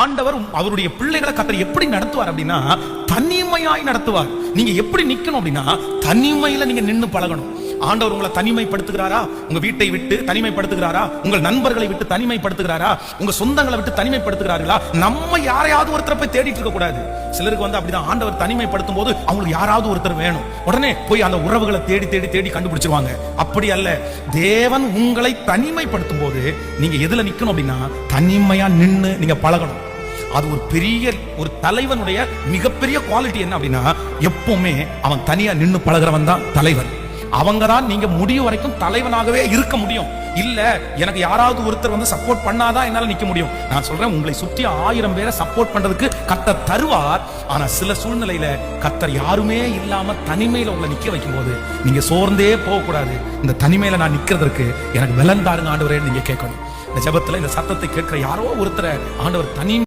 ஆண்டவர் அவருடைய பிள்ளைகளை கர்த்தர் எப்படி நடத்துவார் அப்படின்னா தனிமையாய் நடத்துவார். நீங்க எப்படி நிக்கணும் அப்படின்னா தனிமையில நீங்க நின்னு பழகணும். ஆண்டவர் உங்களை தனிமைப்படுத்துகிறாரா? உங்க வீட்டை விட்டு தனிமைப்படுத்துகிறாரா? உங்கள் நண்பர்களை விட்டு தனிமைப்படுத்துகிறாரா? உங்க சொந்தங்களை விட்டு தனிமைப்படுத்துகிறார்களா? நம்ம யாரையாவது ஒருத்தரை போய் தேடிட்டு இருக்க கூடாது. சிலருக்கு அப்படிதான் ஆண்டவர் தனிமைப்படுத்தும் போது அவங்களுக்கு யாராவது ஒருத்தர் வேணும். உடனே போய் அந்த உறவுகளை தேடி தேடி தேடி கண்டுபிடிச்சிருவாங்க. அப்படி அல்ல. தேவன் உங்களை தனிமைப்படுத்தும் போது நீங்க எதுல நிக்கணும் அப்படின்னா தனிமையா நின்னு நீங்க பழகணும். அது ஒரு பெரிய ஒரு தலைவனுடைய மிகப்பெரிய குவாலிட்டி என்ன அப்படின்னா எப்பவுமே அவன் தனியா நின்னு பழகிறவன் தான் தலைவன். அவங்க தான் நீங்க முடிவு வரைக்கும் தலைவனாகவே இருக்க முடியும். இல்ல எனக்கு யாராவது ஒருத்தர் சப்போர்ட் பண்ணாதான் என்னால நிக்க முடியும். நான் சொல்றேன், உங்களை சுற்றி 1000 பேரை சப்போர்ட் பண்றதுக்கு கர்த்தர் தருவார். ஆனா சில சூழ்நிலையில கர்த்தர் யாருமே இல்லாம தனிமையில உங்களை நிக்க வைக்கும் போது நீங்க சோர்ந்தே போக கூடாது. இந்த தனிமையில நான் நிக்கிறதுக்கு எனக்கு பலன் தாருங்க ஆண்டவரே நீங்க கேட்கணும். இந்த ஜெபத்துல இந்த சத்தத்தை கேட்கிற யாரோ ஒருத்தரை ஆண்டவர் தனி